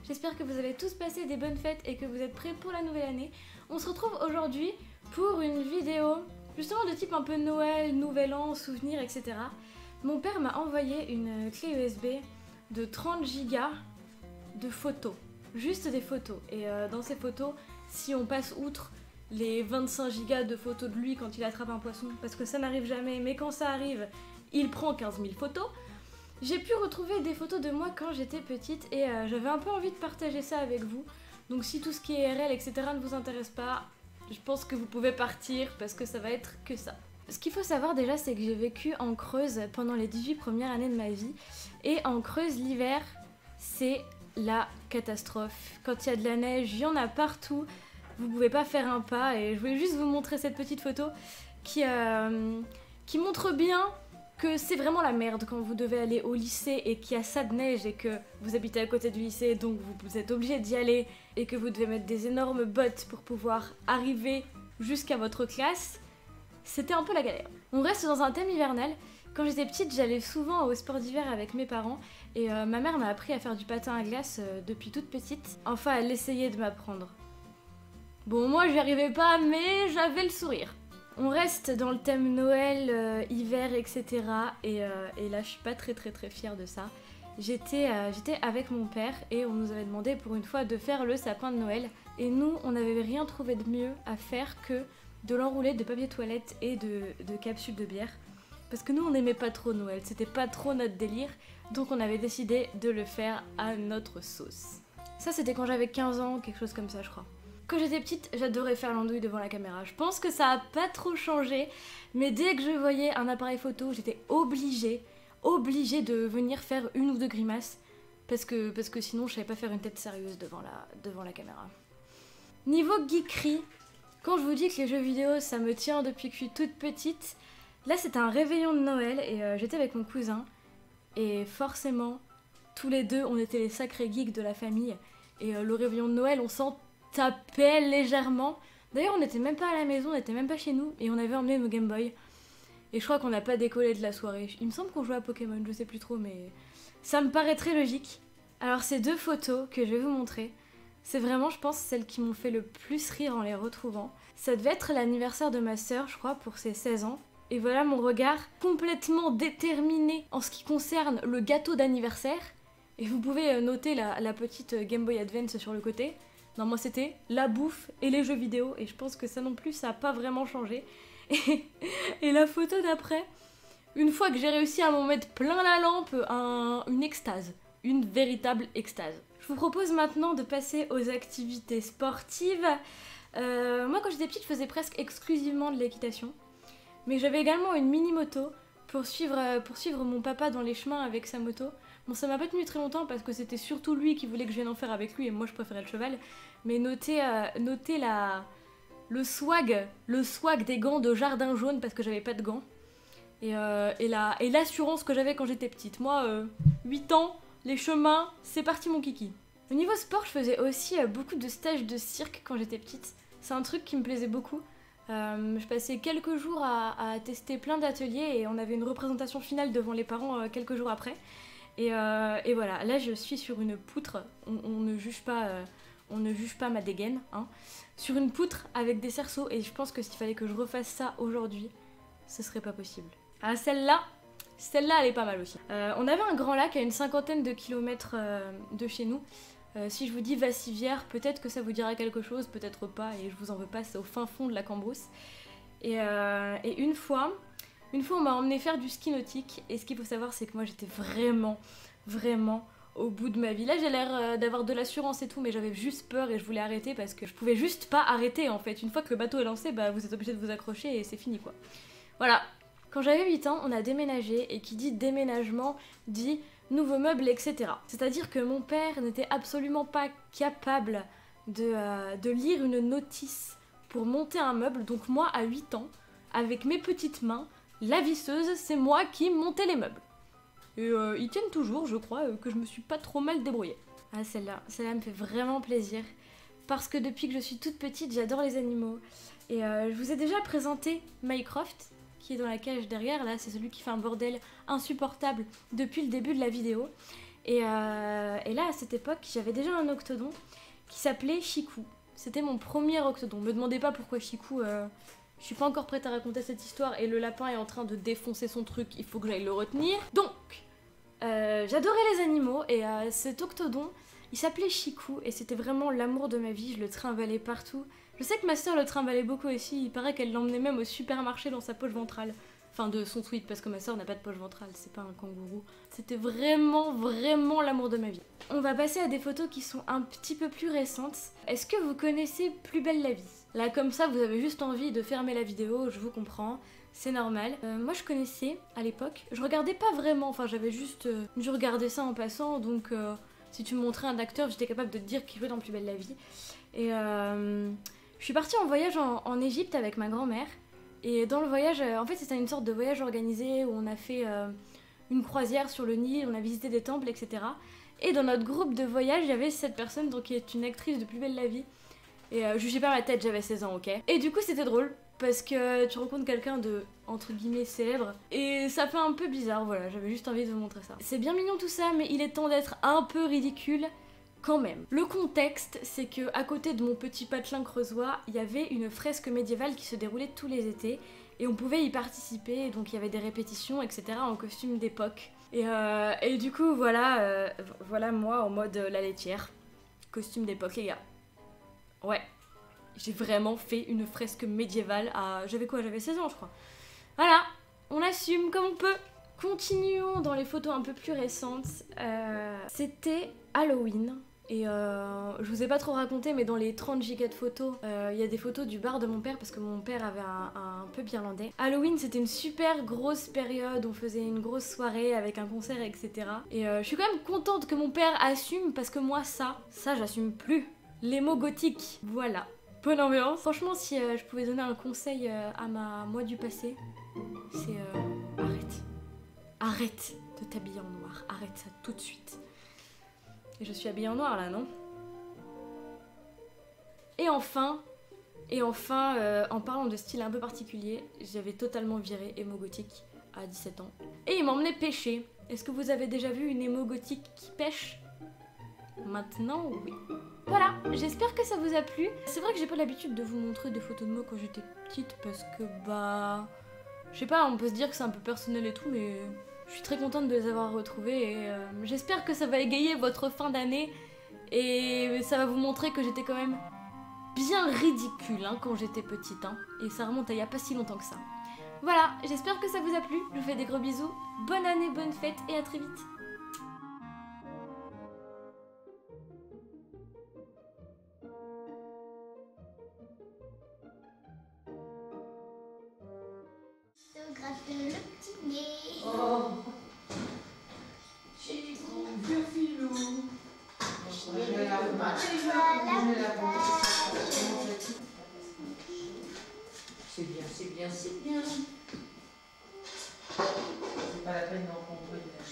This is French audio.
j'espère que vous avez tous passé des bonnes fêtes et que vous êtes prêts pour la nouvelle année. On se retrouve aujourd'hui pour une vidéo justement de type un peu Noël, Nouvel An, souvenirs, etc. Mon père m'a envoyé une clé USB de 30 Go de photos, juste des photos. Et dans ces photos, si on passe outre les 25 Go de photos de lui quand il attrape un poisson, parce que ça n'arrive jamais, mais quand ça arrive, il prend 15 000 photos. J'ai pu retrouver des photos de moi quand j'étais petite et j'avais un peu envie de partager ça avec vous. Donc si tout ce qui est RL, etc. ne vous intéresse pas, je pense que vous pouvez partir parce que ça va être que ça. Ce qu'il faut savoir déjà, c'est que j'ai vécu en Creuse pendant les 18 premières années de ma vie. Et en Creuse, l'hiver, c'est la catastrophe. Quand il y a de la neige, il y en a partout. Vous pouvez pas faire un pas. Et je voulais juste vous montrer cette petite photo qui montre bien que c'est vraiment la merde quand vous devez aller au lycée et qu'il y a ça de neige et que vous habitez à côté du lycée, donc vous êtes obligé d'y aller et que vous devez mettre des énormes bottes pour pouvoir arriver jusqu'à votre classe. C'était un peu la galère. On reste dans un thème hivernal. Quand j'étais petite, j'allais souvent au sport d'hiver avec mes parents et ma mère m'a appris à faire du patin à glace depuis toute petite. Enfin, elle essayait de m'apprendre. Bon, moi j'y arrivais pas, mais j'avais le sourire. On reste dans le thème Noël, hiver, etc. Et là, je suis pas très fière de ça. J'étais avec mon père et on nous avait demandé pour une fois de faire le sapin de Noël. Et nous, on n'avait rien trouvé de mieux à faire que de l'enrouler de papier toilette et de capsules de bière. Parce que nous, on n'aimait pas trop Noël, c'était pas trop notre délire. Donc on avait décidé de le faire à notre sauce. Ça, c'était quand j'avais 15 ans, quelque chose comme ça, je crois. Quand j'étais petite, j'adorais faire l'andouille devant la caméra. Je pense que ça a pas trop changé, mais dès que je voyais un appareil photo, j'étais obligée de venir faire une ou deux grimaces, parce que sinon je savais pas faire une tête sérieuse devant la caméra. Niveau geekerie, quand je vous dis que les jeux vidéo ça me tient depuis que je suis toute petite, là c'était un réveillon de Noël et j'étais avec mon cousin, et forcément, tous les deux on était les sacrés geeks de la famille, et le réveillon de Noël on s'en tapait légèrement. D'ailleurs on n'était même pas à la maison, on n'était même pas chez nous et on avait emmené nos Game Boy. Et je crois qu'on n'a pas décollé de la soirée. Il me semble qu'on jouait à Pokémon, je sais plus trop, mais ça me paraît très logique. Alors ces deux photos que je vais vous montrer, c'est vraiment, je pense, celles qui m'ont fait le plus rire en les retrouvant. Ça devait être l'anniversaire de ma sœur, je crois, pour ses 16 ans. Et voilà mon regard complètement déterminé en ce qui concerne le gâteau d'anniversaire. Et vous pouvez noter la petite Game Boy Advance sur le côté. Non, moi c'était la bouffe et les jeux vidéo, et je pense que ça non plus, ça n'a pas vraiment changé. Et la photo d'après, une fois que j'ai réussi à m'en mettre plein la lampe, une extase, une véritable extase. Je vous propose maintenant de passer aux activités sportives. Moi quand j'étais petite, je faisais presque exclusivement de l'équitation, mais j'avais également une mini-moto pour suivre mon papa dans les chemins avec sa moto. Bon, ça m'a pas tenu très longtemps parce que c'était surtout lui qui voulait que je vienne en faire avec lui et moi je préférais le cheval. Mais notez le swag des gants de jardin jaune parce que j'avais pas de gants. Et l'assurance que j'avais quand j'étais petite. Moi, 8 ans, les chemins, c'est parti mon kiki. Au niveau sport, je faisais aussi beaucoup de stages de cirque quand j'étais petite. C'est un truc qui me plaisait beaucoup. Je passais quelques jours à tester plein d'ateliers et on avait une représentation finale devant les parents quelques jours après. Et voilà, là je suis sur une poutre, on ne juge pas ma dégaine, hein, sur une poutre avec des cerceaux, et je pense que s'il fallait que je refasse ça aujourd'hui, ce serait pas possible. Ah, celle-là elle est pas mal aussi. On avait un grand lac à une 50aine de kilomètres de chez nous. Si je vous dis Vassivière, peut-être que ça vous dira quelque chose, peut-être pas, et je vous en veux pas, c'est au fin fond de la Cambrousse. Et une fois on m'a emmené faire du ski nautique, et ce qu'il faut savoir c'est que moi j'étais vraiment au bout de ma vie. Là j'ai l'air d'avoir de l'assurance et tout, mais j'avais juste peur et je voulais arrêter parce que je pouvais juste pas arrêter en fait. Une fois que le bateau est lancé, bah vous êtes obligé de vous accrocher et c'est fini quoi. Voilà. Quand j'avais 8 ans, on a déménagé, et qui dit déménagement dit nouveaux meubles, etc. C'est-à-dire que mon père n'était absolument pas capable de lire une notice pour monter un meuble, donc moi à 8 ans, avec mes petites mains, la visseuse, c'est moi qui montais les meubles. Et ils tiennent toujours, je crois, que je me suis pas trop mal débrouillée. Ah, celle-là me fait vraiment plaisir. Parce que depuis que je suis toute petite, j'adore les animaux. Et je vous ai déjà présenté Mycroft, qui est dans la cage derrière, là, c'est celui qui fait un bordel insupportable depuis le début de la vidéo. Et là, à cette époque, j'avais déjà un octodon qui s'appelait Chikou. C'était mon premier octodon. Me demandez pas pourquoi Chikou, je suis pas encore prête à raconter cette histoire et le lapin est en train de défoncer son truc, il faut que j'aille le retenir. Donc, j'adorais les animaux et cet octodon, il s'appelait Chikou et c'était vraiment l'amour de ma vie, je le trimballais partout. Je sais que ma soeur le trimballait beaucoup aussi, il paraît qu'elle l'emmenait même au supermarché dans sa poche ventrale. Enfin de son tweet parce que ma soeur n'a pas de poche ventrale, c'est pas un kangourou. C'était vraiment l'amour de ma vie. On va passer à des photos qui sont un petit peu plus récentes. Est-ce que vous connaissez Plus belle la vie? Là comme ça vous avez juste envie de fermer la vidéo, je vous comprends, c'est normal. Moi je connaissais à l'époque, je regardais pas vraiment, enfin j'avais juste dû regarder ça en passant, donc si tu me montrais un acteur j'étais capable de te dire qu'il jouait dans Plus belle la vie. Et je suis partie en voyage en Égypte avec ma grand-mère. Et dans le voyage, en fait c'était une sorte de voyage organisé où on a fait une croisière sur le Nil, on a visité des temples, etc. Et dans notre groupe de voyage, il y avait cette personne donc, qui est une actrice de Plus belle la vie. Et jugez pas ma tête, j'avais 16 ans, ok. Et du coup c'était drôle, parce que tu rencontres quelqu'un de, entre guillemets, célèbre. Et ça fait un peu bizarre, voilà, j'avais juste envie de vous montrer ça. C'est bien mignon tout ça, mais il est temps d'être un peu ridicule. Quand même. Le contexte, c'est que à côté de mon petit patelin creusois, il y avait une fresque médiévale qui se déroulait tous les étés et on pouvait y participer, donc il y avait des répétitions, etc. en costume d'époque. Et du coup, voilà, voilà moi en mode la laitière. Costume d'époque, les gars. Ouais, j'ai vraiment fait une fresque médiévale à... J'avais quoi? J'avais 16 ans, je crois. Voilà, on assume comme on peut. Continuons dans les photos un peu plus récentes. C'était Halloween. Et je vous ai pas trop raconté, mais dans les 30 gigas de photos, il y a des photos du bar de mon père, parce que mon père avait un pub irlandais. Halloween, c'était une super grosse période, on faisait une grosse soirée avec un concert, etc. Et je suis quand même contente que mon père assume, parce que moi, ça j'assume plus. Les mots gothiques, voilà. Bonne ambiance. Franchement, si je pouvais donner un conseil à moi du passé, c'est arrête. Arrête de t'habiller en noir, arrête ça tout de suite. Et je suis habillée en noir là, non? Et enfin, en parlant de style un peu particulier, j'avais totalement viré émo gothique à 17 ans. Et il m'emmenait pêcher. Est-ce que vous avez déjà vu une émo gothique qui pêche? Maintenant, oui. Voilà, j'espère que ça vous a plu. C'est vrai que j'ai pas l'habitude de vous montrer des photos de moi quand j'étais petite parce que bah... Je sais pas, on peut se dire que c'est un peu personnel et tout, mais... Je suis très contente de les avoir retrouvés et j'espère que ça va égayer votre fin d'année et ça va vous montrer que j'étais quand même bien ridicule hein, quand j'étais petite hein, et ça remonte à il n'y a pas si longtemps que ça. Voilà, j'espère que ça vous a plu, je vous fais des gros bisous, bonne année, bonne fête et à très vite. Gratte le petit nez. Oh, j'ai mon vieux filou. Je vais la remarquer. C'est bien, c'est bien, c'est bien. C'est pas la peine d'en rencontrer de la